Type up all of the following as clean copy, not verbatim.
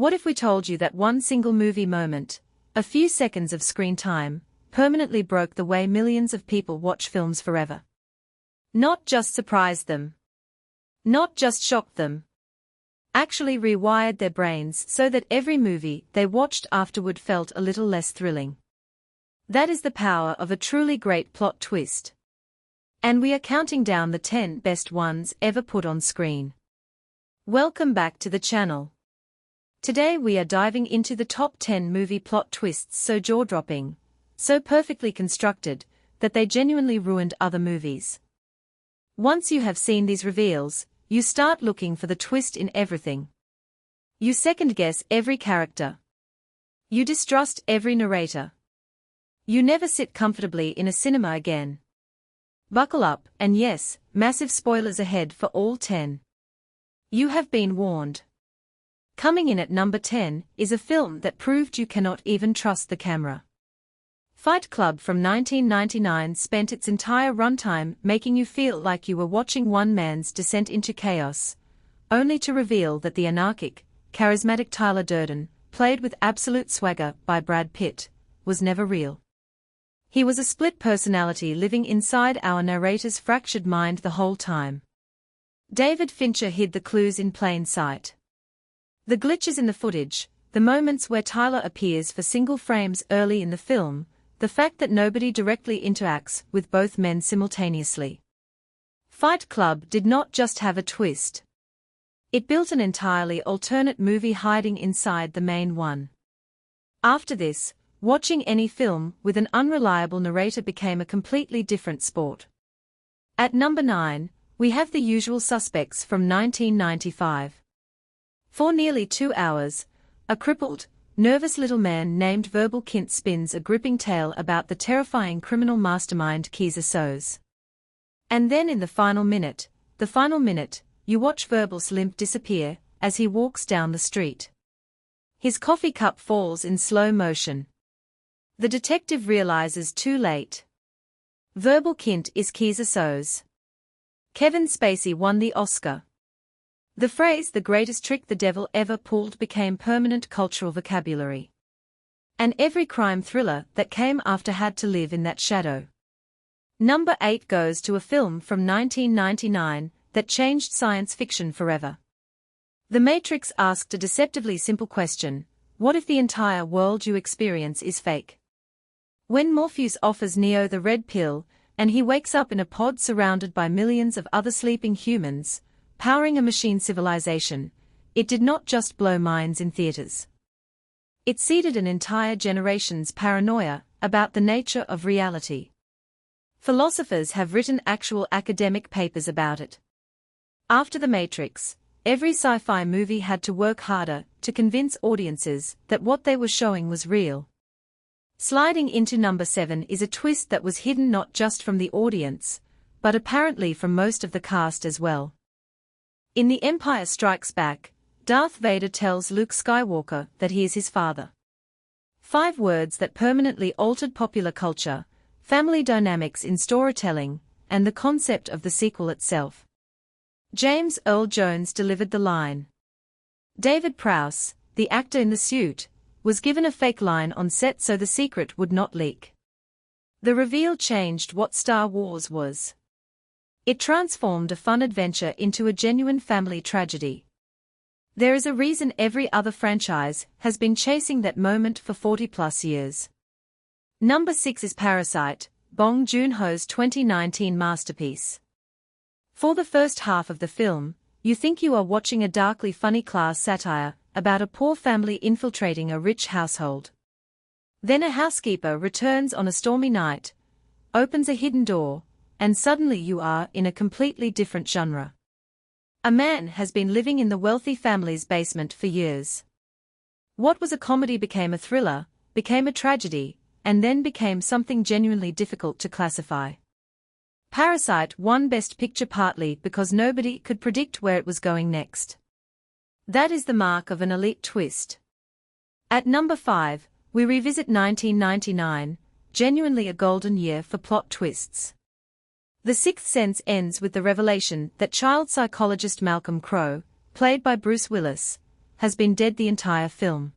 What if we told you that one single movie moment, a few seconds of screen time, permanently broke the way millions of people watch films forever? Not just surprised them. Not just shocked them. Actually rewired their brains so that every movie they watched afterward felt a little less thrilling. That is the power of a truly great plot twist. And we are counting down the 10 best ones ever put on screen. Welcome back to the channel. Today we are diving into the top 10 movie plot twists so jaw-dropping, so perfectly constructed, that they genuinely ruined other movies. Once you have seen these reveals, you start looking for the twist in everything. You second-guess every character. You distrust every narrator. You never sit comfortably in a cinema again. Buckle up, and yes, massive spoilers ahead for all 10. You have been warned. Coming in at number 10 is a film that proved you cannot even trust the camera. Fight Club from 1999 spent its entire runtime making you feel like you were watching one man's descent into chaos, only to reveal that the anarchic, charismatic Tyler Durden, played with absolute swagger by Brad Pitt, was never real. He was a split personality living inside our narrator's fractured mind the whole time. David Fincher hid the clues in plain sight. The glitches in the footage, the moments where Tyler appears for single frames early in the film, the fact that nobody directly interacts with both men simultaneously. Fight Club did not just have a twist. It built an entirely alternate movie hiding inside the main one. After this, watching any film with an unreliable narrator became a completely different sport. At number 9, we have The Usual Suspects from 1995. For nearly 2 hours, a crippled, nervous little man named Verbal Kint spins a gripping tale about the terrifying criminal mastermind Keyser Söze. And then in the final minute, you watch Verbal's limp disappear as he walks down the street. His coffee cup falls in slow motion. The detective realizes too late. Verbal Kint is Keyser Söze. Kevin Spacey won the Oscar. The phrase "the greatest trick the devil ever pulled" became permanent cultural vocabulary. And every crime thriller that came after had to live in that shadow. Number 8 goes to a film from 1999 that changed science fiction forever. The Matrix asked a deceptively simple question: what if the entire world you experience is fake? When Morpheus offers Neo the red pill, and he wakes up in a pod surrounded by millions of other sleeping humans, powering a machine civilization, it did not just blow minds in theaters. It seeded an entire generation's paranoia about the nature of reality. Philosophers have written actual academic papers about it. After The Matrix, every sci-fi movie had to work harder to convince audiences that what they were showing was real. Sliding into number 7 is a twist that was hidden not just from the audience, but apparently from most of the cast as well. In The Empire Strikes Back, Darth Vader tells Luke Skywalker that he is his father. 5 words that permanently altered popular culture, family dynamics in storytelling, and the concept of the sequel itself. James Earl Jones delivered the line. David Prowse, the actor in the suit, was given a fake line on set so the secret would not leak. The reveal changed what Star Wars was. It transformed a fun adventure into a genuine family tragedy. There is a reason every other franchise has been chasing that moment for 40+ years. Number 6 is Parasite, Bong Joon-ho's 2019 masterpiece. For the first half of the film, you think you are watching a darkly funny class satire about a poor family infiltrating a rich household. Then a housekeeper returns on a stormy night, opens a hidden door, and suddenly you are in a completely different genre. A man has been living in the wealthy family's basement for years. What was a comedy became a thriller, became a tragedy, and then became something genuinely difficult to classify. Parasite won Best Picture partly because nobody could predict where it was going next. That is the mark of an elite twist. At number 5, we revisit 1999, genuinely a golden year for plot twists. The Sixth Sense ends with the revelation that child psychologist Malcolm Crowe, played by Bruce Willis, has been dead the entire film.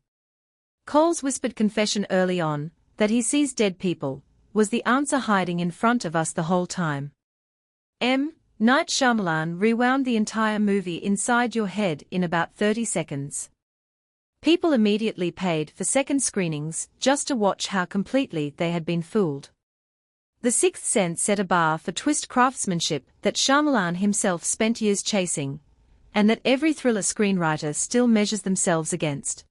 Cole's whispered confession early on, that he sees dead people, was the answer hiding in front of us the whole time. M. Night Shyamalan rewound the entire movie inside your head in about 30 seconds. People immediately paid for second screenings just to watch how completely they had been fooled. The Sixth Sense set a bar for twist craftsmanship that Shyamalan himself spent years chasing, and that every thriller screenwriter still measures themselves against.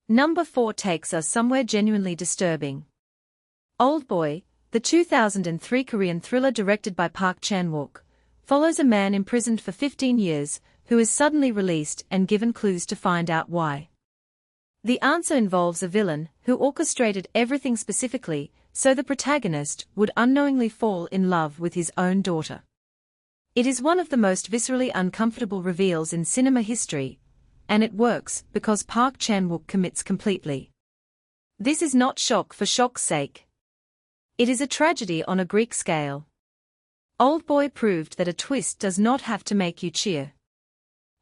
Number 4 takes us somewhere genuinely disturbing. Oldboy, the 2003 Korean thriller directed by Park Chan-wook, follows a man imprisoned for 15 years who is suddenly released and given clues to find out why. The answer involves a villain who orchestrated everything specifically so the protagonist would unknowingly fall in love with his own daughter. It is one of the most viscerally uncomfortable reveals in cinema history, and it works because Park Chan-wook commits completely. This is not shock for shock's sake. It is a tragedy on a Greek scale. Oldboy proved that a twist does not have to make you cheer.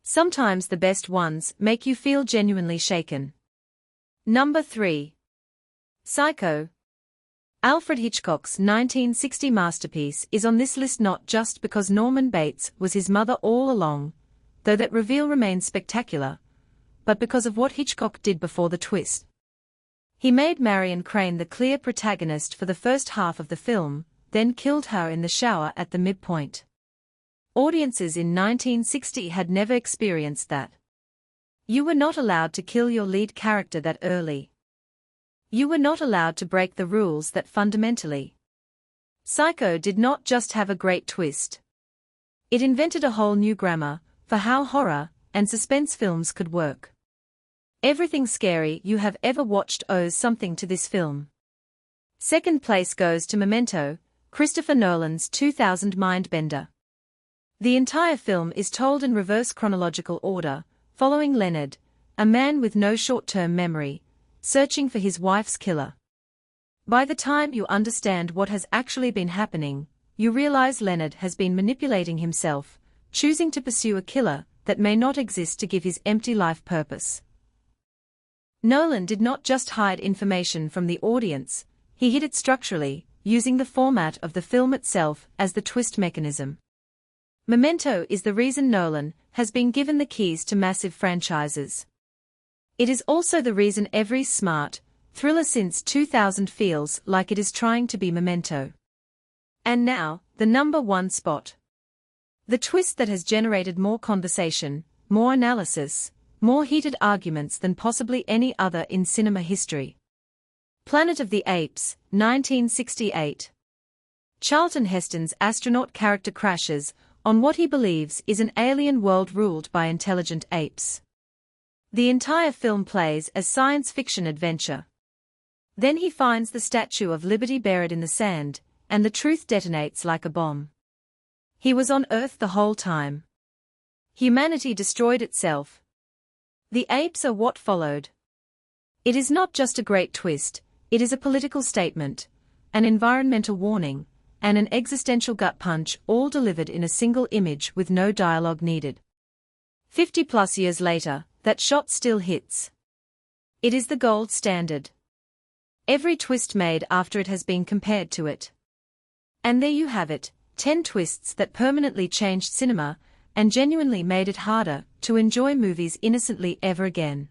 Sometimes the best ones make you feel genuinely shaken. Number 3. Psycho. Alfred Hitchcock's 1960 masterpiece is on this list not just because Norman Bates was his mother all along, though that reveal remains spectacular, but because of what Hitchcock did before the twist. He made Marion Crane the clear protagonist for the first half of the film, then killed her in the shower at the midpoint. Audiences in 1960 had never experienced that. You were not allowed to kill your lead character that early. You were not allowed to break the rules that fundamentally. Psycho did not just have a great twist. It invented a whole new grammar for how horror and suspense films could work. Everything scary you have ever watched owes something to this film. Second place goes to Memento, Christopher Nolan's 2000 mindbender. The entire film is told in reverse chronological order, following Leonard, a man with no short-term memory, searching for his wife's killer. By the time you understand what has actually been happening, you realize Leonard has been manipulating himself, choosing to pursue a killer that may not exist to give his empty life purpose. Nolan did not just hide information from the audience, he hid it structurally, using the format of the film itself as the twist mechanism. Memento is the reason Nolan has been given the keys to massive franchises. It is also the reason every smart thriller since 2000 feels like it is trying to be Memento. And now, the number 1 spot. The twist that has generated more conversation, more analysis, more heated arguments than possibly any other in cinema history. Planet of the Apes, 1968. Charlton Heston's astronaut character crashes on what he believes is an alien world ruled by intelligent apes. The entire film plays as science fiction adventure. Then he finds the Statue of Liberty buried in the sand, and the truth detonates like a bomb. He was on Earth the whole time. Humanity destroyed itself. The apes are what followed. It is not just a great twist, it is a political statement, an environmental warning, and an existential gut punch all delivered in a single image with no dialogue needed. 50+ years later, that shot still hits. It is the gold standard. Every twist made after it has been compared to it. And there you have it, 10 twists that permanently changed cinema, and genuinely made it harder to enjoy movies innocently ever again.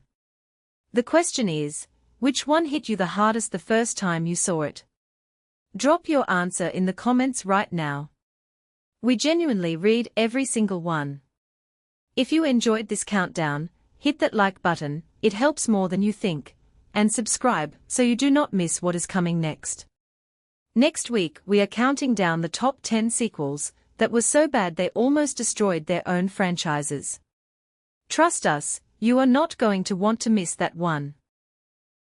The question is, which one hit you the hardest the first time you saw it? Drop your answer in the comments right now. We genuinely read every single one. If you enjoyed this countdown, hit that like button, it helps more than you think, and subscribe so you do not miss what is coming next. Next week we are counting down the top 10 sequels that were so bad they almost destroyed their own franchises. Trust us, you are not going to want to miss that one.